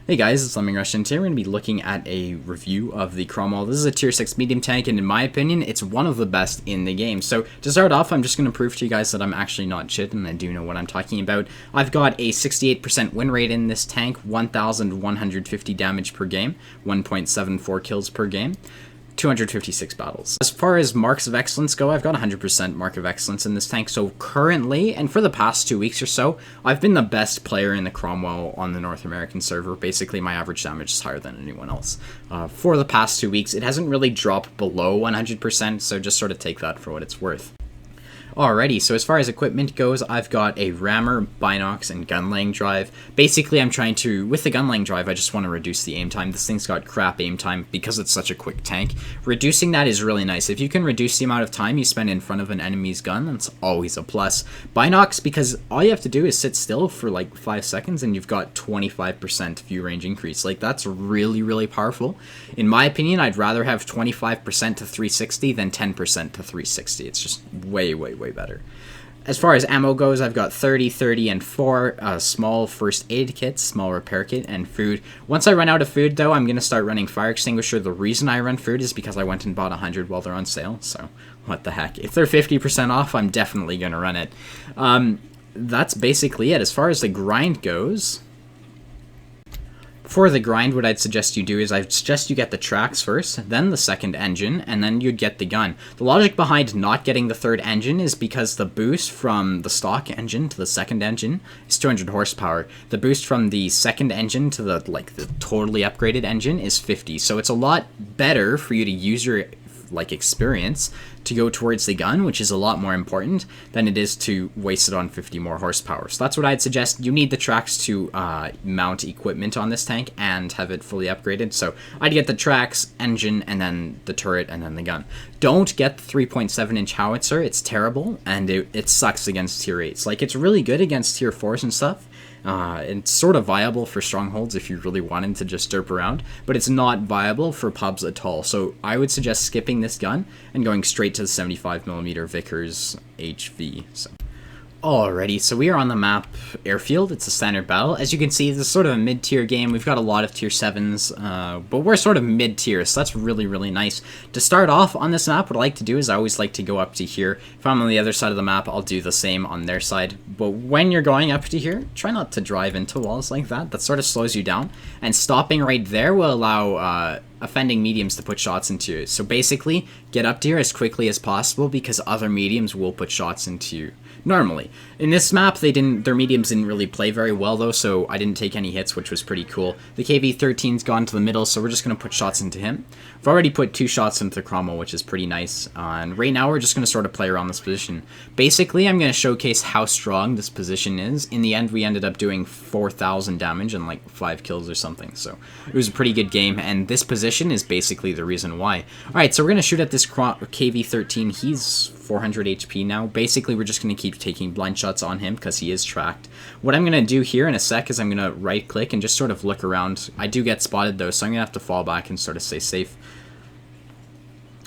Hey guys, it's Lemming Rush, and today we're going to be looking at a review of the Cromwell. This is a tier 6 medium tank, and in my opinion, it's one of the best in the game. So, to start off, I'm just going to prove to you guys that I'm actually not shit, and I do know what I'm talking about. I've got a 68% win rate in this tank, 1,150 damage per game, 1.74 kills per game. 256 battles. As far as marks of excellence go, I've got 100% mark of excellence in this tank, so currently, and for the past 2 weeks or so, I've been the best player in the Cromwell on the North American server. Basically, my average damage is higher than anyone else. For the past 2 weeks, it hasn't really dropped below 100%, so just sort of take that for what it's worth. Alrighty, so as far as equipment goes, I've got a rammer, binocs, and gun laying drive. Basically, I'm trying to, with the gun laying drive, I just want to reduce the aim time. This thing's got crap aim time because it's such a quick tank. Reducing that is really nice. If you can reduce the amount of time you spend in front of an enemy's gun, that's always a plus. Binocs, because all you have to do is sit still for like 5 seconds and you've got 25% view range increase. Like, that's really, really powerful. In my opinion, I'd rather have 25% to 360 than 10% to 360. It's just way better. As far as ammo goes, I've got 30, 30, and 4 small first aid kits, small repair kit, and food. Once I run out of food, though, I'm going to start running fire extinguisher. The reason I run food is because I went and bought 100 while they're on sale, so what the heck. If they're 50% off, I'm definitely going to run it. That's basically it. As far as the grind goes, for the grind, what I'd suggest you do is I'd suggest you get the tracks first, then the second engine, and then you'd get the gun. The logic behind not getting the third engine is because the boost from the stock engine to the second engine is 200 horsepower. The boost from the second engine to the totally upgraded engine is 50. So it's a lot better for you to use your experience to go towards the gun, which is a lot more important than it is to waste it on 50 more horsepower. So that's what I'd suggest. You need the tracks to mount equipment on this tank and have it fully upgraded. So I'd get the tracks, engine, and then the turret, and then the gun. Don't get the 3.7-inch howitzer. It's terrible, and it sucks against tier 8s. Like, it's really good against tier 4s and stuff. It's sort of viable for strongholds if you really wanted to just derp around, but it's not viable for pubs at all. So I would suggest skipping this gun and going straight to the 75mm Vickers HV. Alrighty, so we are on the map Airfield. It's a standard battle. As you can see, this is sort of a mid-tier game. We've got a lot of tier 7s, but we're sort of mid-tier, so that's really, really nice. To start off on this map, what I like to do is I always like to go up to here. If I'm on the other side of the map, I'll do the same on their side. But when you're going up to here, try not to drive into walls like that. That sort of slows you down. And stopping right there will allow offending mediums to put shots into you. So basically, get up to here as quickly as possible because other mediums will put shots into you. Normally. In this map, their mediums didn't really play very well, though, so I didn't take any hits, which was pretty cool. The KV-13's gone to the middle, so we're just going to put shots into him. I've already put 2 shots into the Cromwell, which is pretty nice. And right now, we're just going to sort of play around this position. Basically, I'm going to showcase how strong this position is. In the end, we ended up doing 4,000 damage and like 5 kills or something, so it was a pretty good game, and this position is basically the reason why. Alright, so we're going to shoot at this KV-13. He's 400 HP now. Basically, we're just going to keep taking blind shots on him because he is tracked. What I'm going to do here in a sec is I'm going to right click and just sort of look around. I do get spotted though, so I'm going to have to fall back and sort of stay safe.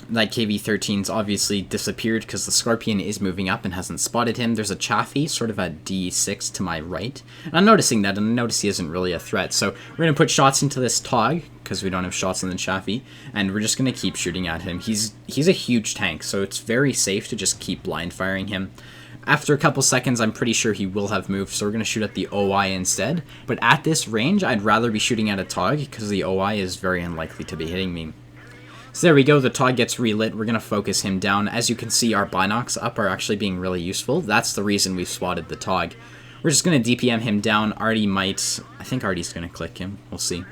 That KV-13's obviously disappeared because the Scorpion is moving up and hasn't spotted him. There's a Chaffee sort of at D6 to my right. And I'm noticing that, and I notice he isn't really a threat. So we're going to put shots into this Tog because we don't have shots on the Chaffee, and we're just going to keep shooting at him. He's a huge tank, so it's very safe to just keep blind firing him. After a couple seconds, I'm pretty sure he will have moved, so we're going to shoot at the OI instead. But at this range, I'd rather be shooting at a Tog because the OI is very unlikely to be hitting me. So there we go, the Tog gets relit. We're going to focus him down. As you can see, our binocs up are actually being really useful. That's the reason we've spotted the Tog. We're just going to DPM him down. Artie might... I think Artie's going to click him. We'll see.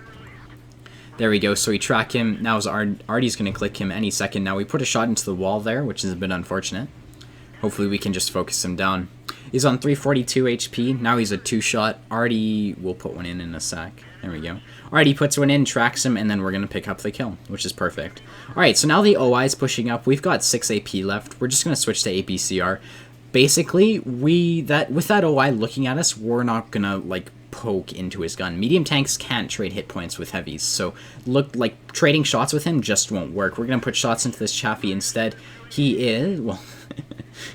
There we go, so we track him. Now Artie's going to click him any second. Now we put a shot into the wall there, which is a bit unfortunate. Hopefully we can just focus him down. He's on 342 HP. Now he's a 2-shot. Artie will put one in a sec. There we go. Alright, he puts one in, tracks him, and then we're going to pick up the kill, which is perfect. Alright, so now the OI is pushing up. We've got 6 AP left. We're just going to switch to APCR. Basically, with that OI looking at us, we're not going to, poke into his gun. Medium tanks can't trade hit points with heavies, so trading shots with him just won't work. We're going to put shots into this Chaffee instead. He is, well...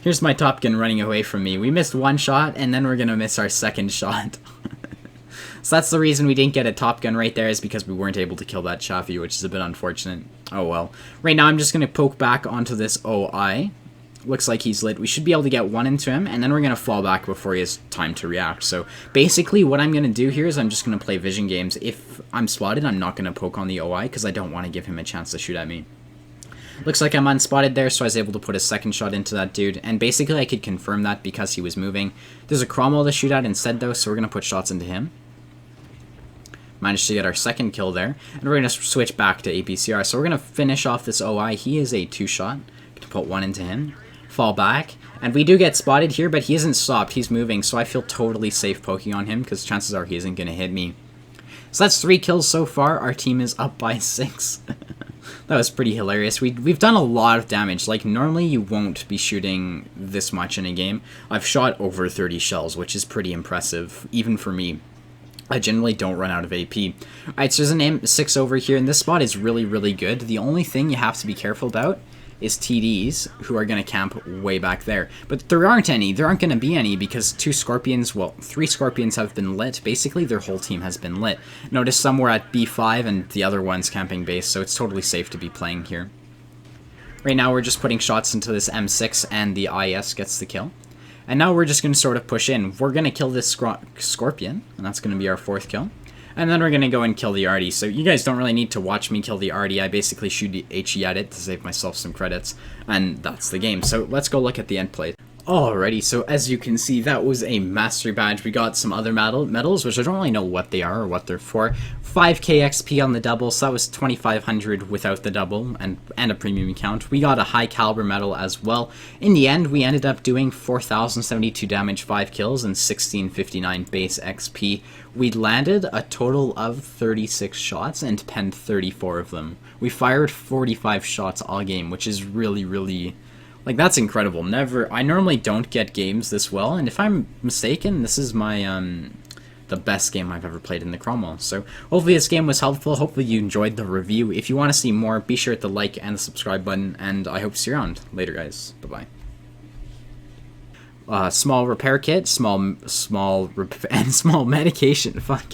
Here's my Top Gun running away from me. We missed one shot, and then we're going to miss our second shot. So that's the reason we didn't get a Top Gun right there, is because we weren't able to kill that Chaffee, which is a bit unfortunate. Oh well. Right now I'm just going to poke back onto this OI. Looks like he's lit. We should be able to get one into him, and then we're going to fall back before he has time to react. So basically what I'm going to do here is I'm just going to play vision games. If I'm spotted, I'm not going to poke on the OI because I don't want to give him a chance to shoot at me. Looks like I'm unspotted there, so I was able to put a second shot into that dude, and basically I could confirm that because he was moving. There's a Cromwell to shoot at instead though, so we're going to put shots into him. Managed to get our second kill there, and we're going to switch back to APCR. So we're going to finish off this OI. He is a 2-shot. Going to put one into him. Fall back, and we do get spotted here, but he isn't stopped. He's moving, so I feel totally safe poking on him because chances are he isn't going to hit me. So that's 3 kills so far. Our team is up by 6. That was pretty hilarious. We've done a lot of damage. Like, normally you won't be shooting this much in a game. I've shot over 30 shells, which is pretty impressive, even for me. I generally don't run out of AP. Alright, so there's an M6 over here, and this spot is really, really good. The only thing you have to be careful about is TDs, who are going to camp way back there. But there aren't any. There aren't going to be any because 2 Scorpions, well, 3 Scorpions have been lit. Basically, their whole team has been lit. Notice some were at B5 and the other one's camping base, so it's totally safe to be playing here. Right now, we're just putting shots into this M6 and the IS gets the kill. And now we're just going to sort of push in. We're going to kill this Scorpion, and that's going to be our 4th kill. And then we're going to go and kill the Arty. So you guys don't really need to watch me kill the Arty. I basically shoot HE at it to save myself some credits. And that's the game. So let's go look at the end play. Alrighty, so as you can see, that was a mastery badge. We got some other medals, which I don't really know what they are or what they're for. 5k XP on the double, so that was 2500 without the double, and a premium account. We got a high caliber medal as well. In the end, we ended up doing 4072 damage, 5 kills, and 1659 base XP. We landed a total of 36 shots and penned 34 of them. We fired 45 shots all game, which is really, really... like, that's incredible. I normally don't get games this well, and if I'm mistaken, this is my, the best game I've ever played in the Cromwell. So, hopefully this game was helpful. Hopefully you enjoyed the review. If you want to see more, be sure to hit the like and the subscribe button, and I hope to see you around. Later, guys. Bye-bye. Small repair kit, small medication. Fuck.